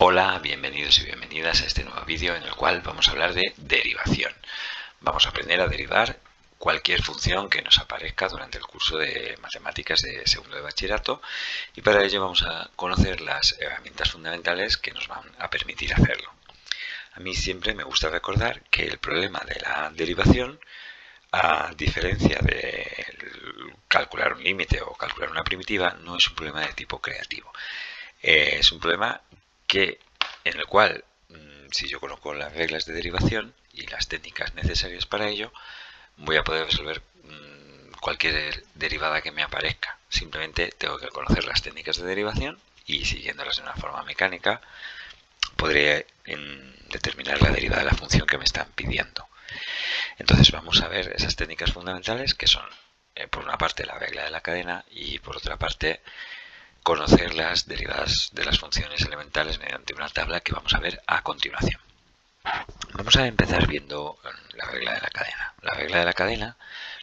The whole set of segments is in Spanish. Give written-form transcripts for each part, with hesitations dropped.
Hola, bienvenidos y bienvenidas a este nuevo vídeo en el cual vamos a hablar de derivación. Vamos a aprender a derivar cualquier función que nos aparezca durante el curso de matemáticas de segundo de bachillerato, y para ello vamos a conocer las herramientas fundamentales que nos van a permitir hacerlo. A mí siempre me gusta recordar que el problema de la derivación, a diferencia de calcular un límite o calcular una primitiva, no es un problema de tipo creativo. Es un problema en el cual, si yo conozco las reglas de derivación y las técnicas necesarias para ello, voy a poder resolver cualquier derivada que me aparezca. Simplemente tengo que conocer las técnicas de derivación y, siguiéndolas de una forma mecánica, podré determinar la derivada de la función que me están pidiendo. Entonces vamos a ver esas técnicas fundamentales, que son, por una parte, la regla de la cadena y, por otra parte, conocer las derivadas de las funciones elementales mediante una tabla que vamos a ver a continuación. Vamos a empezar viendo la regla de la cadena. La regla de la cadena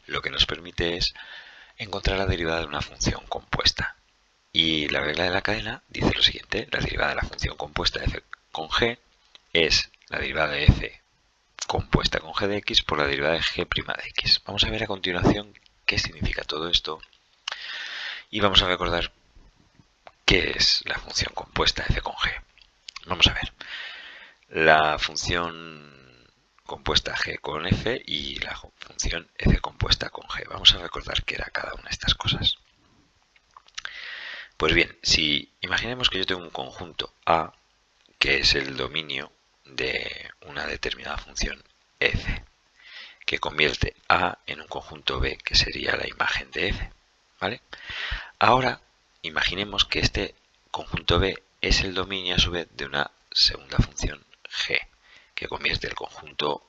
lo que nos permite es encontrar la derivada de una función compuesta. Y la regla de la cadena dice lo siguiente: la derivada de la función compuesta f con g es la derivada de f compuesta con g de x por la derivada de g' de x. Vamos a ver a continuación qué significa todo esto y vamos a recordar qué es la función compuesta f con g. Vamos a ver. La función compuesta g con f y la función f compuesta con g. Vamos a recordar qué era cada una de estas cosas. Pues bien, si imaginemos que yo tengo un conjunto A, que es el dominio de una determinada función f, que convierte A en un conjunto B, que sería la imagen de f, ¿vale? Ahora, imaginemos que este conjunto B es el dominio a su vez de una segunda función g, que convierte el conjunto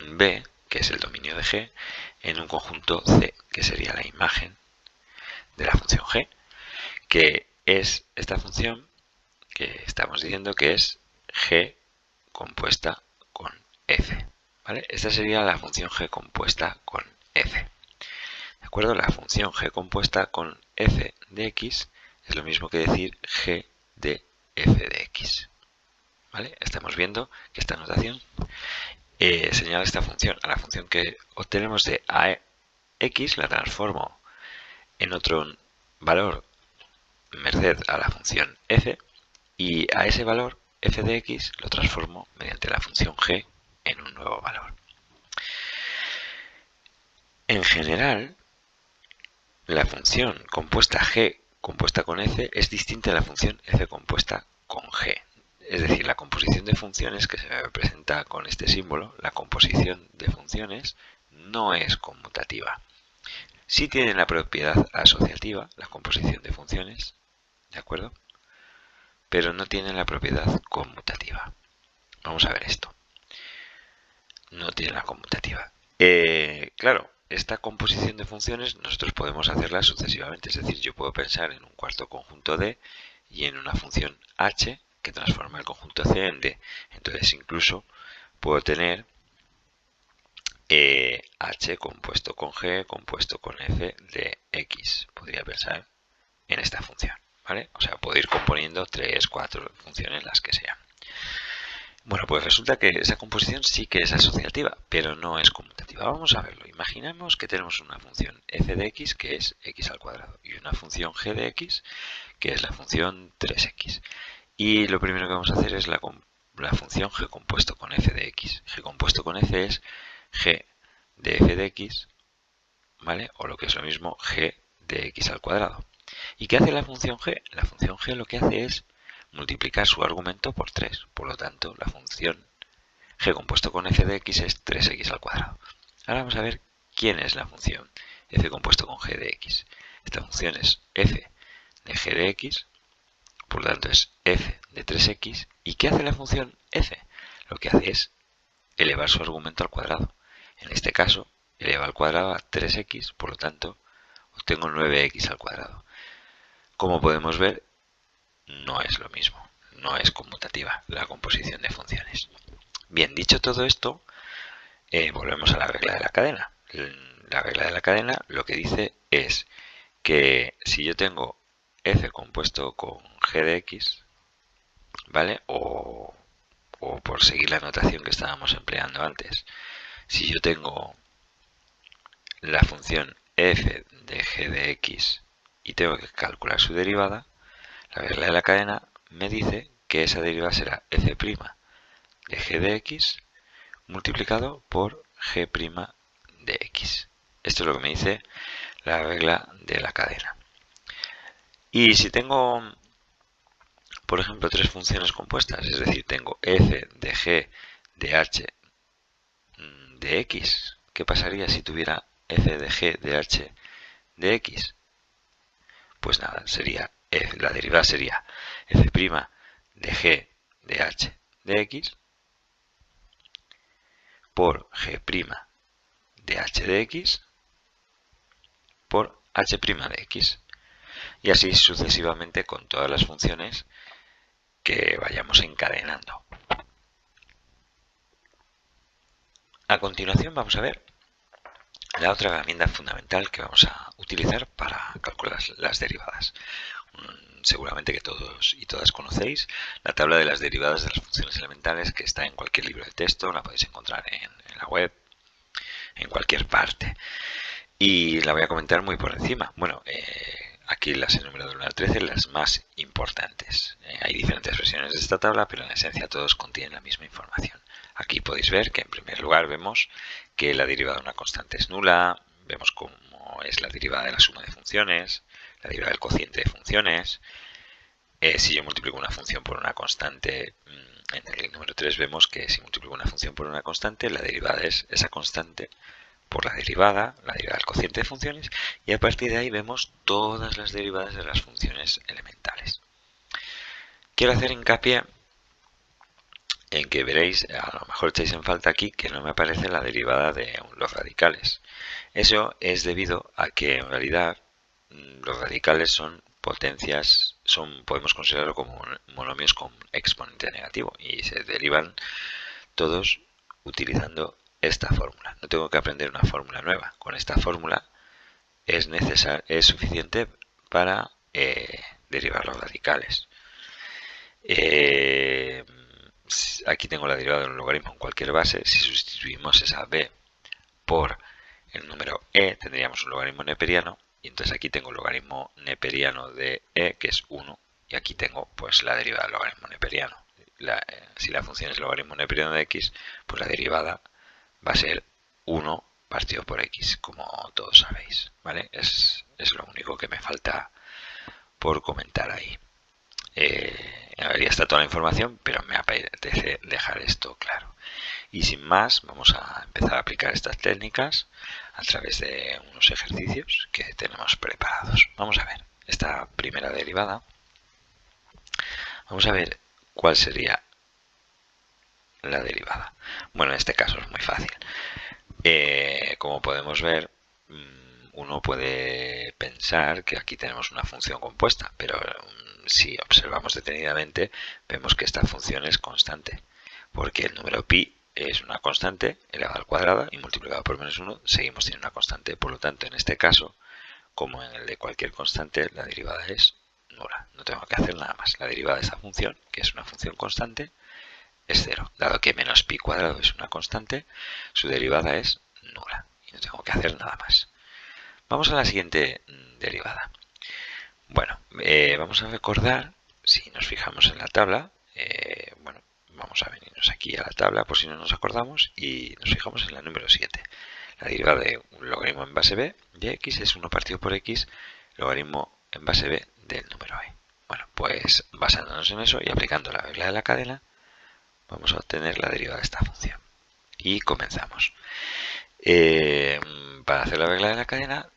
B, que es el dominio de g, en un conjunto C, que sería la imagen de la función g, que es esta función que estamos diciendo que es g compuesta con f, ¿vale? Esta sería la función g compuesta con f. ¿De acuerdo? La función g compuesta con f de x es lo mismo que decir g de f de x, ¿vale? Estamos viendo que esta notación señala esta función. A la función que obtenemos de ax la transformo en otro valor merced a la función f, y a ese valor f de x lo transformo mediante la función g en un nuevo valor. En general, la función compuesta g compuesta con f es distinta a la función f compuesta con g. Es decir, la composición de funciones que se representa con este símbolo, la composición de funciones, no es conmutativa. Sí tiene la propiedad asociativa, la composición de funciones, ¿de acuerdo? Pero no tiene la propiedad conmutativa. Vamos a ver esto. No tiene la conmutativa. Claro, esta composición de funciones nosotros podemos hacerla sucesivamente. Es decir, yo puedo pensar en un cuarto conjunto D y en una función h que transforma el conjunto C en D. Entonces incluso puedo tener h compuesto con g compuesto con f de x. Podría pensar en esta función, ¿vale? O sea, puedo ir componiendo 3, 4 funciones, las que sean. Bueno, pues resulta que esa composición sí que es asociativa, pero no es conmutativa. Vamos a verlo. Imaginemos que tenemos una función f de x, que es x al cuadrado, y una función g de x, que es la función 3x. Y lo primero que vamos a hacer es la función g compuesto con f de x. G compuesto con f es g de f de x, ¿vale? O lo que es lo mismo, g de x al cuadrado. ¿Y qué hace la función g? La función g lo que hace es multiplicar su argumento por 3. Por lo tanto, la función g compuesto con f de x es 3x al cuadrado. Ahora vamos a ver quién es la función f compuesto con g de x. Esta función es f de g de x, por lo tanto es f de 3x. ¿Y qué hace la función f? Lo que hace es elevar su argumento al cuadrado. En este caso, eleva al cuadrado a 3x, por lo tanto, obtengo 9x al cuadrado. Como podemos ver, no es lo mismo, no es conmutativa la composición de funciones. Bien, dicho todo esto, volvemos a la regla de la cadena. La regla de la cadena lo que dice es que si yo tengo f compuesto con g de x, ¿vale? O por seguir la notación que estábamos empleando antes. Si yo tengo la función f de g de x y tengo que calcular su derivada, la regla de la cadena me dice que esa derivada será f' de g de x multiplicado por g' de x. Esto es lo que me dice la regla de la cadena. Y si tengo, por ejemplo, tres funciones compuestas, es decir, tengo f de g de h de x, ¿qué pasaría si tuviera f de g de h de x? Pues nada, sería la derivada sería f' de g de h de x por g' de h de x por h' de x. Y así sucesivamente con todas las funciones que vayamos encadenando. A continuación vamos a ver la otra herramienta fundamental que vamos a utilizar para calcular las derivadas. Seguramente que todos y todas conocéis la tabla de las derivadas de las funciones elementales, que está en cualquier libro de texto, la podéis encontrar en la web, en cualquier parte. Y la voy a comentar muy por encima. Bueno, aquí las he enumerado del 1 al 13, las más importantes. Hay diferentes versiones de esta tabla, pero en esencia todos contienen la misma información. Aquí podéis ver que en primer lugar vemos que la derivada de una constante es nula, vemos cómo es la derivada de la suma de funciones, la derivada del cociente de funciones. Si yo multiplico una función por una constante, en el número 3 vemos que si multiplico una función por una constante, la derivada es esa constante por la derivada del cociente de funciones, y a partir de ahí vemos todas las derivadas de las funciones elementales. Quiero hacer hincapié en que veréis, a lo mejor echáis en falta aquí, que no me aparece la derivada de los radicales. Eso es debido a que en realidad los radicales son potencias, podemos considerarlo como monomios con exponente negativo, y se derivan todos utilizando esta fórmula. No tengo que aprender una fórmula nueva. Con esta fórmula es suficiente para derivar los radicales. Aquí tengo la derivada de un logaritmo en cualquier base. Si sustituimos esa b por el número e, tendríamos un logaritmo neperiano, y entonces aquí tengo el logaritmo neperiano de e, que es 1, y aquí tengo pues la derivada del logaritmo neperiano. Si la función es el logaritmo neperiano de x, pues la derivada va a ser 1 partido por x, como todos sabéis, ¿vale? Es lo único que me falta por comentar ahí. En realidad está toda la información, pero me apetece dejar esto claro. Y sin más, vamos a empezar a aplicar estas técnicas a través de unos ejercicios que tenemos preparados. Vamos a ver esta primera derivada. Vamos a ver cuál sería la derivada. Bueno, en este caso es muy fácil. Como podemos ver, uno puede pensar que aquí tenemos una función compuesta, pero si observamos detenidamente, vemos que esta función es constante, porque el número pi es una constante elevada al cuadrado y multiplicado por menos 1 seguimos teniendo una constante. Por lo tanto, en este caso, como en el de cualquier constante, la derivada es nula. No tengo que hacer nada más. La derivada de esta función, que es una función constante, es 0. Dado que menos pi cuadrado es una constante, su derivada es nula. Y no tengo que hacer nada más. Vamos a la siguiente derivada. Bueno, vamos a recordar, si nos fijamos en la tabla, bueno, vamos a venirnos aquí a la tabla por si no nos acordamos y nos fijamos en la número 7. La derivada de un logaritmo en base b de x es 1 partido por x, logaritmo en base b del número e. Bueno, pues basándonos en eso y aplicando la regla de la cadena, vamos a obtener la derivada de esta función. Y comenzamos. Para hacer la regla de la cadena,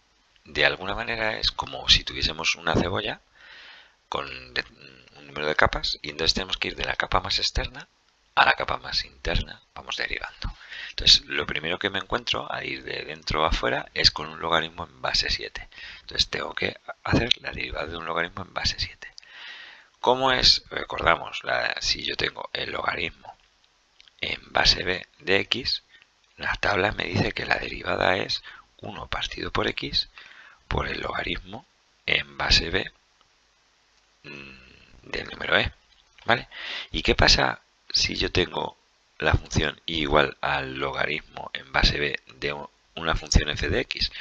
de alguna manera es como si tuviésemos una cebolla con un número de capas, y entonces tenemos que ir de la capa más externa a la capa más interna, vamos derivando. Entonces lo primero que me encuentro al ir de dentro a afuera es con un logaritmo en base 7. Entonces tengo que hacer la derivada de un logaritmo en base 7. ¿Cómo es? Recordamos, si yo tengo el logaritmo en base b de x, la tabla me dice que la derivada es 1 partido por x por el logaritmo en base b de número e, ¿vale? ¿Y qué pasa si yo tengo la función i igual al logaritmo en base b de una función f de x?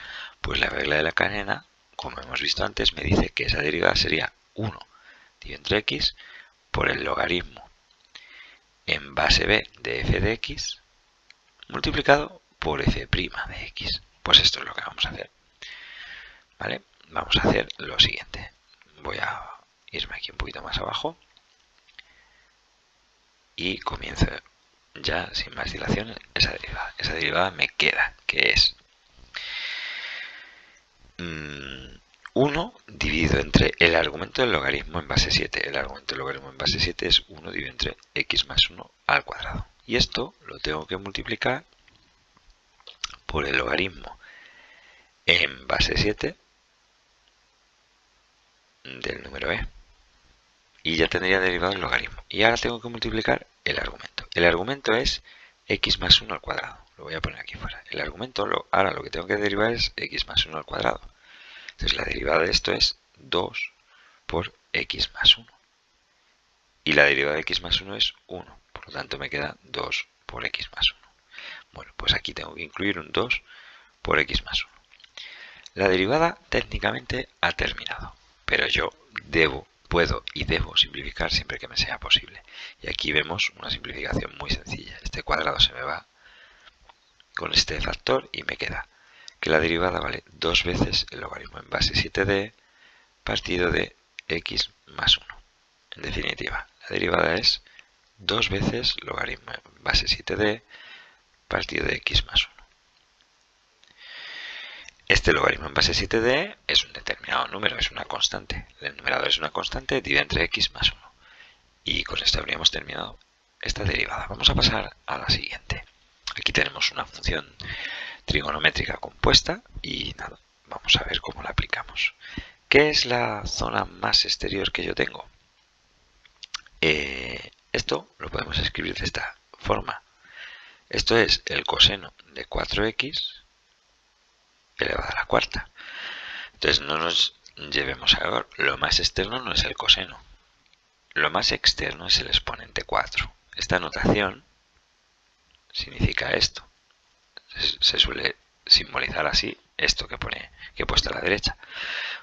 Pues la regla de la cadena, como hemos visto antes, me dice que esa derivada sería 1 dividido entre x por el logaritmo en base b de f de x multiplicado por f' de x. Pues esto es lo que vamos a hacer, ¿vale? Vamos a hacer lo siguiente. Voy a irme aquí un poquito más abajo y comienzo ya sin más dilación esa derivada. Esa derivada me queda, que es 1 dividido entre el argumento del logaritmo en base 7. El argumento del logaritmo en base 7 es 1 dividido entre x más 1 al cuadrado. Y esto lo tengo que multiplicar por el logaritmo en base 7 del número e. Y ya tendría derivado el logaritmo. Y ahora tengo que multiplicar el argumento. El argumento es x más 1 al cuadrado. Lo voy a poner aquí fuera. El argumento, ahora lo que tengo que derivar es x más 1 al cuadrado. Entonces la derivada de esto es 2 por x más 1. Y la derivada de x más 1 es 1. Por lo tanto me queda 2 por x más 1. Bueno, pues aquí tengo que incluir un 2 por x más 1. La derivada técnicamente ha terminado, pero yo puedo y debo simplificar siempre que me sea posible. Y aquí vemos una simplificación muy sencilla. Este cuadrado se me va con este factor y me queda que la derivada vale 2 veces el logaritmo en base 7d partido de x más 1. En definitiva, la derivada es 2 veces logaritmo en base 7d partido de x más 1. Este logaritmo en base 7d es un determinado número, es una constante. El numerador es una constante dividido entre x más 1. Y con esto habríamos terminado esta derivada. Vamos a pasar a la siguiente. Aquí tenemos una función trigonométrica compuesta y nada, vamos a ver cómo la aplicamos. ¿Qué es la zona más exterior que yo tengo? Esto lo podemos escribir de esta forma. Esto es el coseno de 4x elevado a la cuarta. Entonces no nos llevemos a error. Lo más externo no es el coseno. Lo más externo es el exponente 4. Esta notación significa esto. Se suele simbolizar así esto que he puesto a la derecha.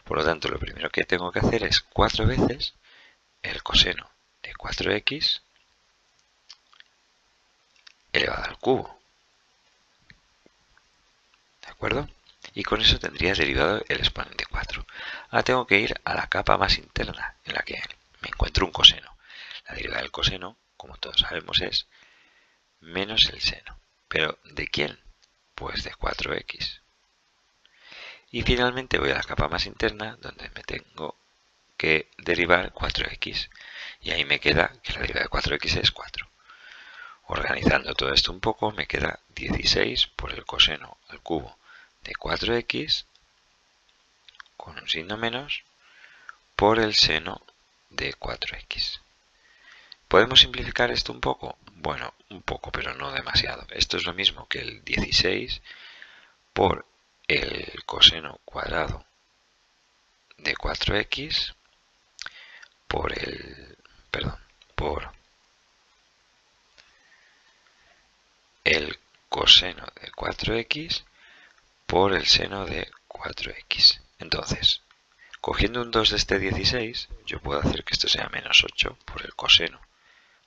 Por lo tanto, lo primero que tengo que hacer es 4 veces el coseno de 4x elevado al cubo. ¿De acuerdo? Y con eso tendría derivado el exponente 4. Ahora tengo que ir a la capa más interna en la que me encuentro un coseno. La derivada del coseno, como todos sabemos, es menos el seno. ¿Pero de quién? Pues de 4x. Y finalmente voy a la capa más interna donde me tengo que derivar 4x. Y ahí me queda que la derivada de 4x es 4. Organizando todo esto un poco, me queda 16 por el coseno al cubo de 4x con un signo menos por el seno de 4x. ¿Podemos simplificar esto un poco? Bueno, un poco, pero no demasiado. Esto es lo mismo que el 16 por el coseno cuadrado de 4x por el coseno de 4x por el seno de 4x. Entonces, cogiendo un 2 de este 16, yo puedo hacer que esto sea menos 8 por el coseno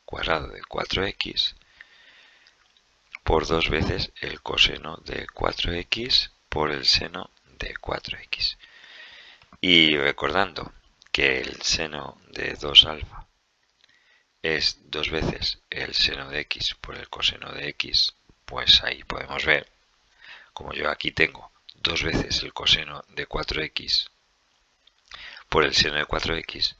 cuadrado de 4x por 2 veces el coseno de 4x por el seno de 4x. Y recordando que el seno de 2 alfa es 2 veces el seno de x por el coseno de x, pues ahí podemos ver, como yo aquí tengo 2 veces el coseno de 4x por el seno de 4x,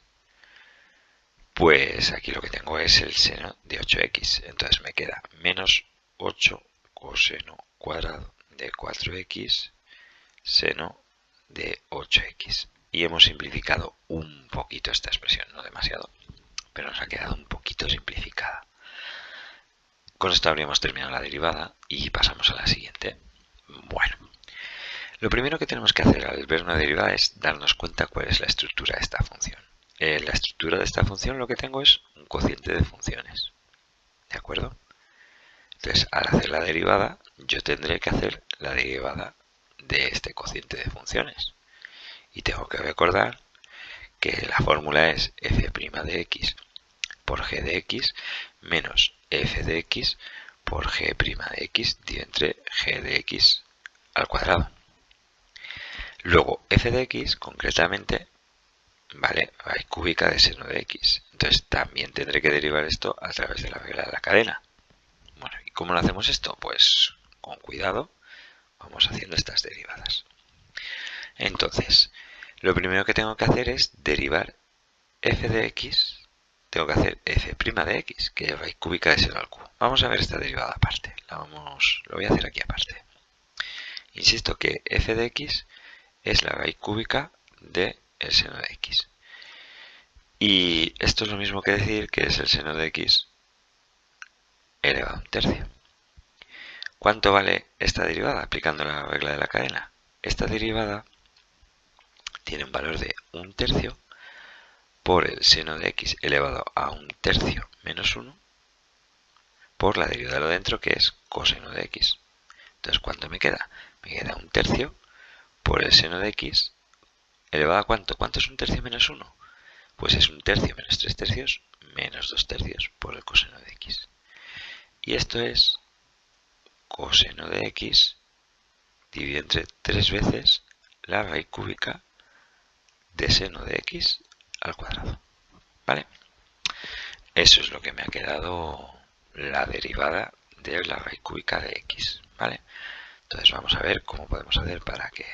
pues aquí lo que tengo es el seno de 8x. Entonces me queda menos 8 coseno cuadrado de 4x seno de 8x. Y hemos simplificado un poquito esta expresión, no demasiado, pero nos ha quedado un poquito simplificada. Con esto habríamos terminado la derivada y pasamos a la siguiente. Bueno, lo primero que tenemos que hacer al ver una derivada es darnos cuenta cuál es la estructura de esta función. la estructura de esta función lo que tengo es un cociente de funciones. ¿De acuerdo? Entonces, al hacer la derivada, yo tendré que hacer la derivada de este cociente de funciones. Y tengo que recordar que la fórmula es f' de x por g de x menos f de x por g' de x dividido entre g de x al cuadrado. Luego, f de x, concretamente, vale raíz cúbica de seno de x. Entonces, también tendré que derivar esto a través de la regla de la cadena. Bueno, ¿y cómo lo hacemos esto? Pues con cuidado vamos haciendo estas derivadas. Entonces, lo primero que tengo que hacer es derivar f de x. Tengo que hacer f' de x, que es raíz cúbica de seno al cubo. Vamos a ver esta derivada aparte. Lo voy a hacer aquí aparte. Insisto que f de x es la raíz cúbica de el seno de x. Y esto es lo mismo que decir que es el seno de x elevado a un tercio. ¿Cuánto vale esta derivada aplicando la regla de la cadena? Esta derivada tiene un valor de un tercio por el seno de x elevado a un tercio menos 1 por la derivada de lo dentro, que es coseno de x. Entonces, ¿cuánto me queda? Me queda un tercio por el seno de x elevado a ¿cuánto? ¿Cuánto es un tercio menos 1? Pues es un tercio menos 3 tercios menos 2 tercios por el coseno de x. Y esto es coseno de x dividido entre 3 veces la raíz cúbica de seno de x al cuadrado. ¿Vale? Eso es lo que me ha quedado la derivada de la raíz cúbica de x. ¿Vale? Entonces vamos a ver cómo podemos hacer para que...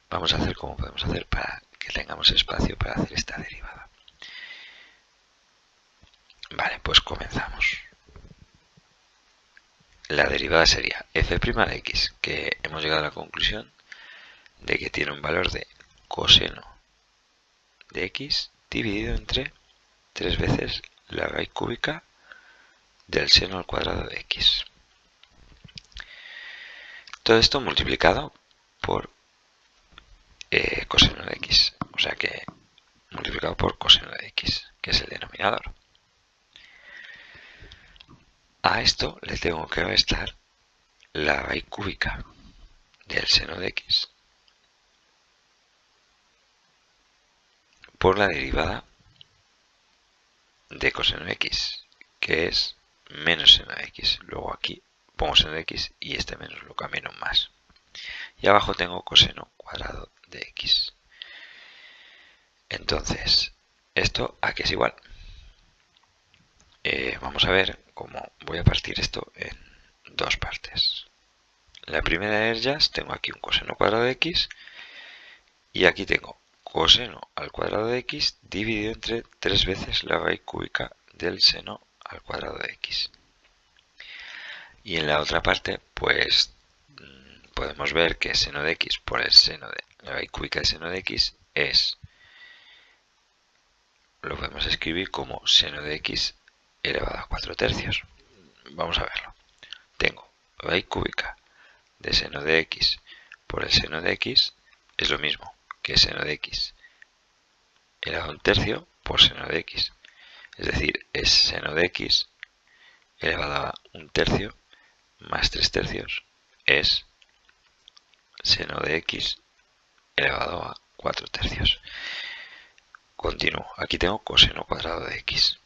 Vamos a hacer cómo podemos hacer para que tengamos espacio para hacer esta derivada. Vale, pues comenzamos. La derivada sería f' de x, que hemos llegado a la conclusión de que tiene un valor de coseno de x dividido entre 3 veces la raíz cúbica del seno al cuadrado de x. Todo esto multiplicado por coseno de x, o sea que multiplicado por coseno de x, que es el denominador. A esto le tengo que restar la raíz cúbica del seno de x por la derivada de coseno de x, que es menos seno de x. Luego aquí pongo seno de x y este menos lo cambio en un más. Y abajo tengo coseno cuadrado de x. Entonces, ¿esto a qué es igual? Vamos a ver cómo voy a partir esto en dos partes. La primera de ellas tengo aquí un coseno cuadrado de x y aquí tengo coseno al cuadrado de x dividido entre 3 veces la raíz cúbica del seno al cuadrado de x. Y en la otra parte, pues podemos ver que seno de x por el seno de la raíz cúbica del seno de x lo podemos escribir como seno de x elevado a 4 tercios. Vamos a verlo. Tengo raíz cúbica de seno de x por el seno de x es lo mismo que seno de x elevado a un tercio por seno de x. Es decir, es seno de x elevado a un tercio más 3 tercios es seno de x elevado a 4 tercios. Continúo. Aquí tengo coseno cuadrado de x.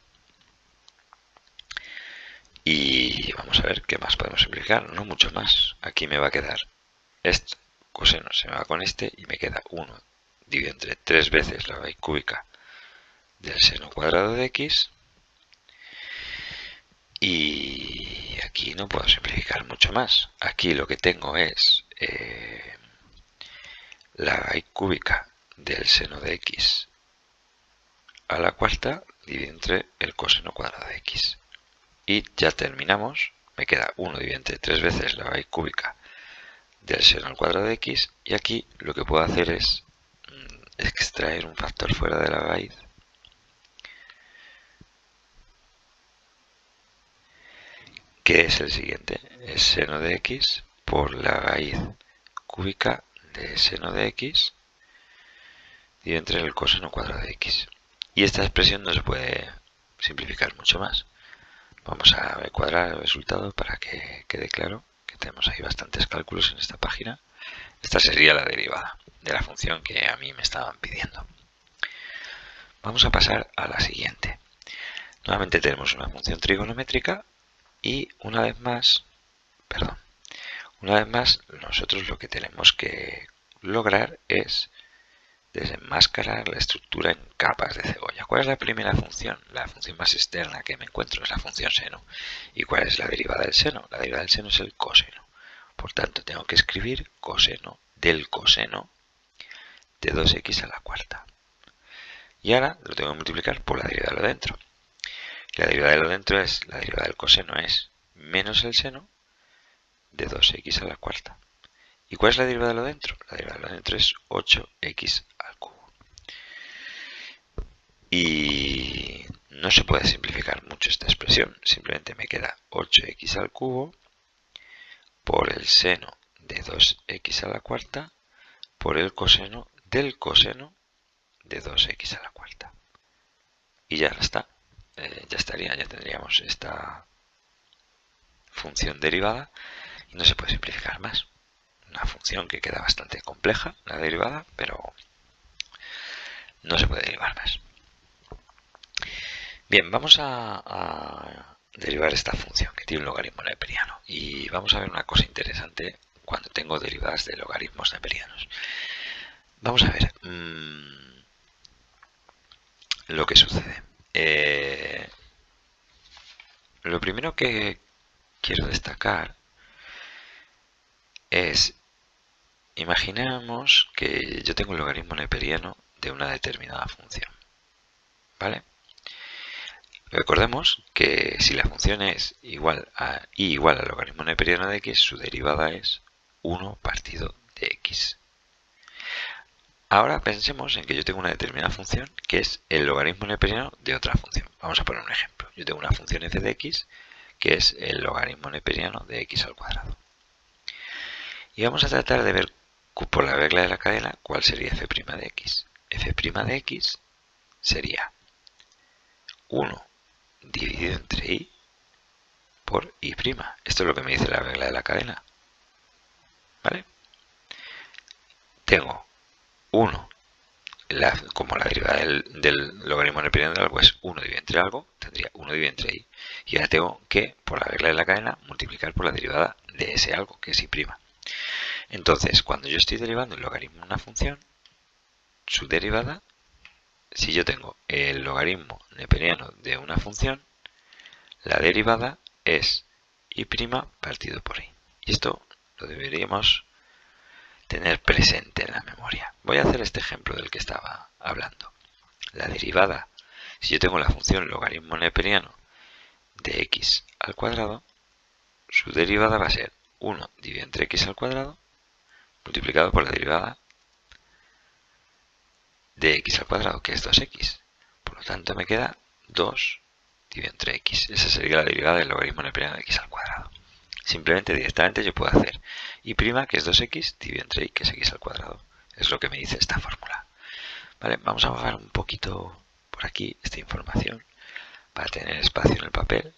Y vamos a ver qué más podemos simplificar. No mucho más. Aquí me va a quedar este coseno se me va con este y me queda 1 dividido entre 3 veces la raíz cúbica del seno cuadrado de x. Y aquí no puedo simplificar mucho más. Aquí lo que tengo es la raíz cúbica del seno de x a la cuarta dividido entre el coseno cuadrado de x. Y ya terminamos. Me queda 1 dividido entre 3 veces la raíz cúbica del seno al cuadrado de x. Y aquí lo que puedo hacer es extraer un factor fuera de la raíz. Que es el siguiente. Es seno de x por la raíz cúbica de seno de x dividido entre el coseno cuadrado de x. Y esta expresión no se puede simplificar mucho más. Vamos a cuadrar el resultado para que quede claro que tenemos ahí bastantes cálculos en esta página. Esta sería la derivada de la función que a mí me estaban pidiendo. Vamos a pasar a la siguiente. Nuevamente tenemos una función trigonométrica y una vez más nosotros lo que tenemos que lograr es desenmascarar la estructura en capas de cebolla. ¿Cuál es la primera función? La función más externa que me encuentro es la función seno. ¿Y cuál es la derivada del seno? La derivada del seno es el coseno. Por tanto, tengo que escribir coseno del coseno de 2x a la cuarta. Y ahora lo tengo que multiplicar por la derivada de lo dentro. La derivada de lo dentro es, la derivada del coseno es menos el seno de 2x a la cuarta. ¿Y cuál es la derivada de lo dentro? La derivada de lo dentro es 8x al cubo. Y no se puede simplificar mucho esta expresión. Simplemente me queda 8x al cubo por el seno de 2x a la cuarta por el coseno del coseno de 2x a la cuarta. Y ya está. Ya estaría, ya tendríamos esta función derivada y no se puede simplificar más. Una función que queda bastante compleja, la derivada, pero no se puede derivar más. Bien, vamos a derivar esta función que tiene un logaritmo neperiano y vamos a ver una cosa interesante cuando tengo derivadas de logaritmos neperianos. Vamos a ver lo que sucede. Lo primero que quiero destacar es, imaginemos que yo tengo un logaritmo neperiano de una determinada función, ¿vale? Recordemos que si la función es igual a y igual al logaritmo neperiano de x, su derivada es 1 partido de x. Ahora pensemos en que yo tengo una determinada función que es el logaritmo neperiano de otra función. Vamos a poner un ejemplo. Yo tengo una función f de x que es el logaritmo neperiano de x al cuadrado. Y vamos a tratar de ver por la regla de la cadena cuál sería f' de x. F' de x sería 1 dividido entre y por y'. Esto es lo que me dice la regla de la cadena. ¿Vale? Tengo 1, como la derivada del logaritmo neperiano de algo es 1 dividido entre algo, tendría 1 dividido entre y. Y ahora tengo que, por la regla de la cadena, multiplicar por la derivada de ese algo, que es y'. Entonces, cuando yo estoy derivando el logaritmo de una función, su derivada, si yo tengo el logaritmo neperiano de una función, la derivada es y' partido por y. Y esto lo deberíamos tener presente en la memoria. Voy a hacer este ejemplo del que estaba hablando. La derivada, si yo tengo la función logaritmo neperiano de x al cuadrado, su derivada va a ser 1 dividido entre x al cuadrado multiplicado por la derivada de x al cuadrado, que es 2x. Por lo tanto, me queda 2 dividido entre x. Esa sería la derivada del logaritmo neperiano de x al cuadrado. Simplemente, directamente, yo puedo hacer y', que es 2x, dividido entre y, que es x al cuadrado. Es lo que me dice esta fórmula. Vale, vamos a bajar un poquito por aquí esta información para tener espacio en el papel.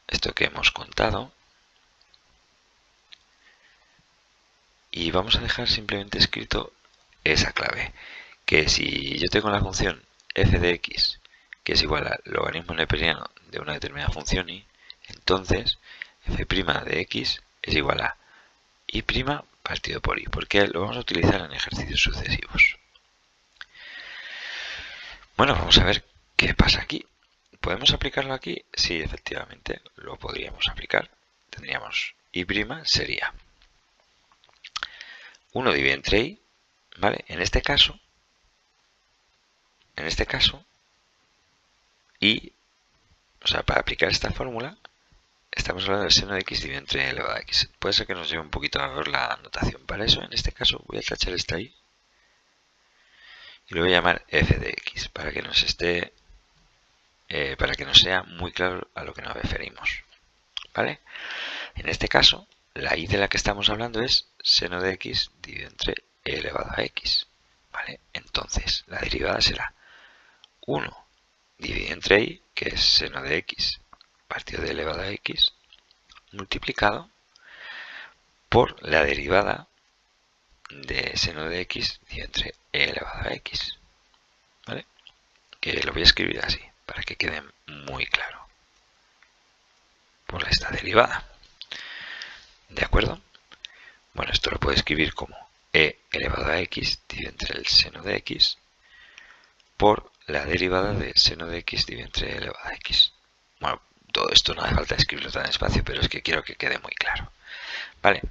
Esto que hemos contado. Y vamos a dejar simplemente escrito esa clave, que si yo tengo la función f de x, que es igual al logaritmo neperiano de una determinada función y, entonces f' de x es igual a y' partido por y, porque lo vamos a utilizar en ejercicios sucesivos. Bueno, vamos a ver qué pasa aquí. ¿Podemos aplicarlo aquí? Sí, efectivamente, lo podríamos aplicar. Tendríamos y' sería 1 dividido entre y, ¿vale? En este caso, y, o sea, para aplicar esta fórmula, estamos hablando del seno de x dividido entre elevado a x. Puede ser que nos lleve un poquito a ver la notación. Para eso, en este caso, voy a tachar esta y lo voy a llamar f de x, para que nos esté, para que nos sea muy claro a lo que nos referimos. ¿Vale? En este caso, la y de la que estamos hablando es seno de x dividido entre e elevado a x. ¿vale? Entonces, la derivada será 1 dividido entre i, que es seno de x partido de elevado a x, multiplicado por la derivada de seno de x dividido entre e elevado a x, ¿vale? Que lo voy a escribir así, para que quede muy claro. Por esta derivada. ¿De acuerdo? Bueno, esto lo puedo escribir como e elevado a x dividido entre el seno de x por la derivada de seno de x dividido entre e elevado a x. Bueno, todo esto no hace falta escribirlo tan despacio, pero es que quiero que quede muy claro. Vale,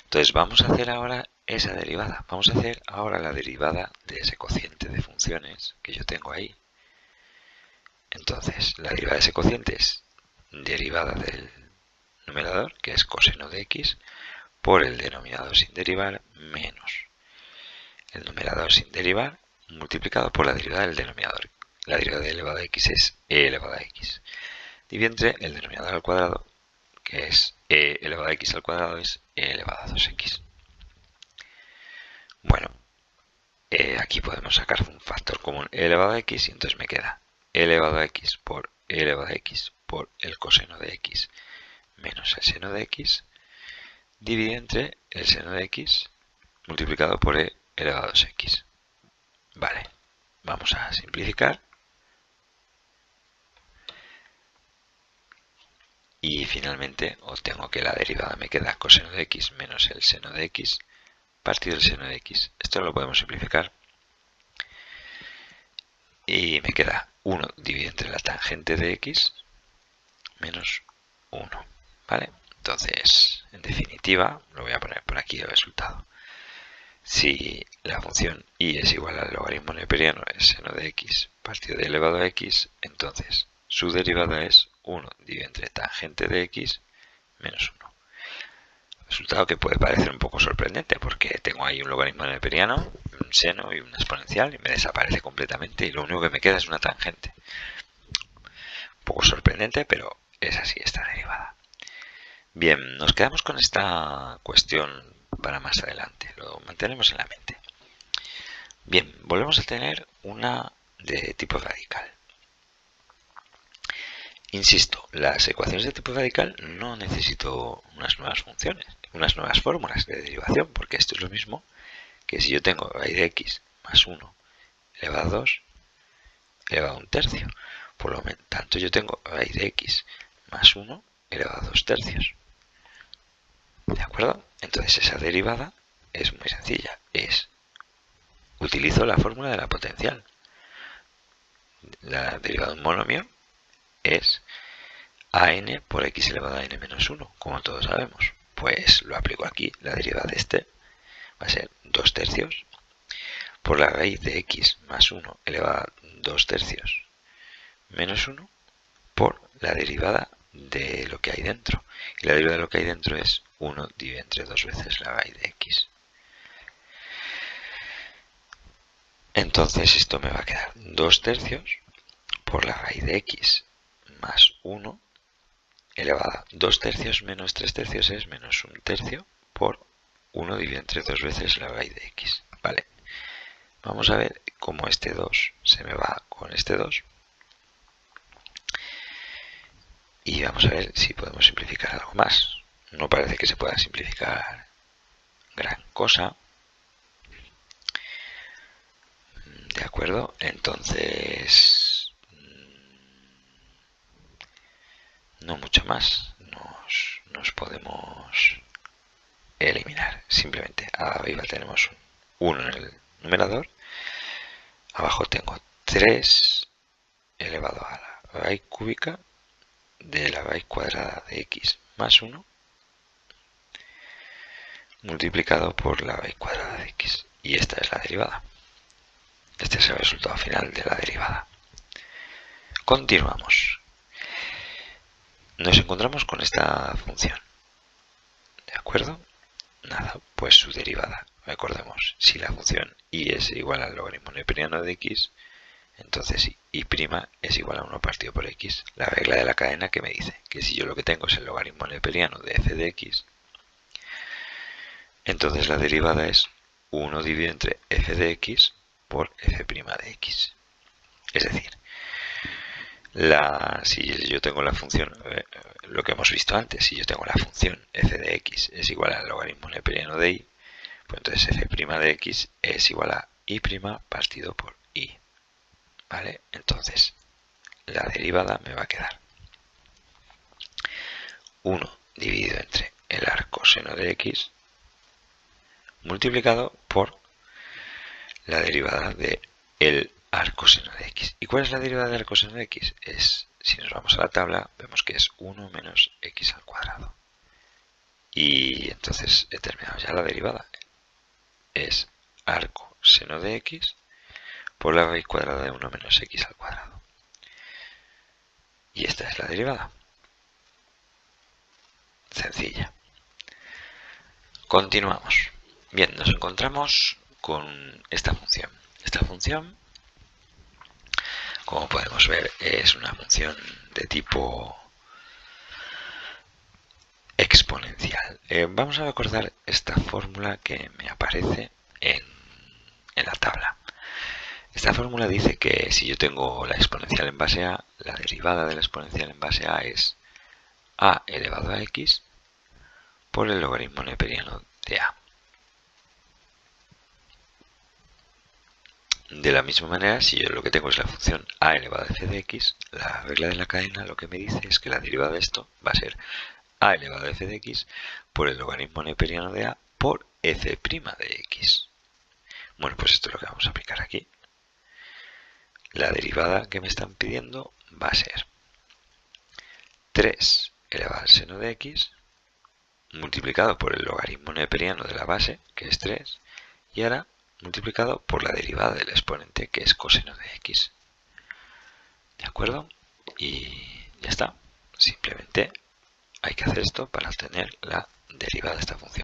entonces vamos a hacer ahora esa derivada. Vamos a hacer ahora la derivada de ese cociente de funciones que yo tengo ahí. Entonces, la derivada de ese cociente es derivada del numerador, que es coseno de x, por el denominador sin derivar menos el numerador sin derivar multiplicado por la derivada del denominador. La derivada de elevado a x es e elevado a x. Dividido entre el denominador al cuadrado, que es e elevado a x al cuadrado, es e elevado a 2x. Bueno, aquí podemos sacar un factor común e elevado a x y entonces me queda e elevado a x por e elevado a x por el coseno de x menos el seno de x dividido entre el seno de x multiplicado por e elevado a 2x. Vale, vamos a simplificar. Y finalmente obtengo que la derivada me queda coseno de x menos el seno de x partido del seno de x. Esto lo podemos simplificar. Y me queda 1 dividido entre la tangente de x menos 1. ¿Vale? Entonces, en definitiva, lo voy a poner por aquí el resultado. Si la función y es igual al logaritmo neperiano de seno de x partido de elevado a x, entonces su derivada es 1 dividido entre tangente de x menos 1. Resultado que puede parecer un poco sorprendente porque tengo ahí un logaritmo neperiano, un seno y una exponencial y me desaparece completamente y lo único que me queda es una tangente. Un poco sorprendente, pero es así esta derivada. Bien, nos quedamos con esta cuestión para más adelante, lo mantenemos en la mente. Bien, volvemos a tener una de tipo radical. Insisto, las ecuaciones de tipo radical no necesito unas nuevas funciones, unas nuevas fórmulas de derivación, porque esto es lo mismo que si yo tengo raíz de x más 1 elevado a 2 elevado a 1 tercio. Por lo tanto, yo tengo raíz de x más 1 elevado a 2 tercios. ¿De acuerdo? Entonces esa derivada es muy sencilla. Utilizo la fórmula de la potencial. La derivada de un monomio es an por x elevado a n menos 1, como todos sabemos. Pues lo aplico aquí. La derivada de este va a ser 2 tercios por la raíz de x más 1 elevado a 2 tercios menos 1 por la derivada de lo que hay dentro. Y la derivada de lo que hay dentro es 1 dividido entre 2 veces la raíz de x. Entonces esto me va a quedar 2 tercios por la raíz de x más 1 elevado a 2 tercios menos 3 tercios es menos 1 tercio por 1 dividido entre 2 veces la raíz de x. Vale, vamos a ver cómo este 2 se me va con este 2. Y vamos a ver si podemos simplificar algo más. No parece que se pueda simplificar gran cosa. ¿De acuerdo? Entonces, no mucho más. Nos podemos eliminar. Simplemente arriba tenemos un 1 en el numerador. Abajo tengo 3 elevado a la raíz cúbica de la raíz cuadrada de x más 1 multiplicado por la raíz cuadrada de x. Y esta es la derivada. Este es el resultado final de la derivada. Continuamos. Nos encontramos con esta función. ¿De acuerdo? Nada, pues su derivada. Recordemos, si la función y es igual al logaritmo neperiano de x, entonces y' es igual a 1 partido por x. La regla de la cadena que me dice que si yo lo que tengo es el logaritmo neperiano de f de x, entonces la derivada es 1 dividido entre f de x por f' de x. Es decir, si yo tengo la función, lo que hemos visto antes, si yo tengo la función f de x es igual al logaritmo neperiano de y, pues entonces f' de x es igual a y' partido por y. ¿Vale? Entonces, la derivada me va a quedar 1 dividido entre el arco seno de x multiplicado por la derivada de el arco seno de x. ¿Y cuál es la derivada del arco seno de x? Si nos vamos a la tabla, vemos que es 1 menos x al cuadrado. Y entonces he terminado ya la derivada. Es arco seno de x por la raíz cuadrada de 1 menos x al cuadrado. Y esta es la derivada. Sencilla. Continuamos. Bien, nos encontramos con esta función. Esta función, como podemos ver, es una función de tipo exponencial. Vamos a recordar esta fórmula que me aparece en la tabla. Esta fórmula dice que si yo tengo la exponencial en base a, la derivada de la exponencial en base a es a elevado a x por el logaritmo neperiano de a. De la misma manera, si yo lo que tengo es la función a elevado a f de x, la regla de la cadena lo que me dice es que la derivada de esto va a ser a elevado a f de x por el logaritmo neperiano de a por f' de x. Bueno, pues esto es lo que vamos a aplicar aquí. La derivada que me están pidiendo va a ser 3 elevado al seno de x multiplicado por el logaritmo neperiano de la base, que es 3, y ahora multiplicado por la derivada del exponente, que es coseno de x. ¿De acuerdo? Y ya está. Simplemente hay que hacer esto para obtener la derivada de esta función.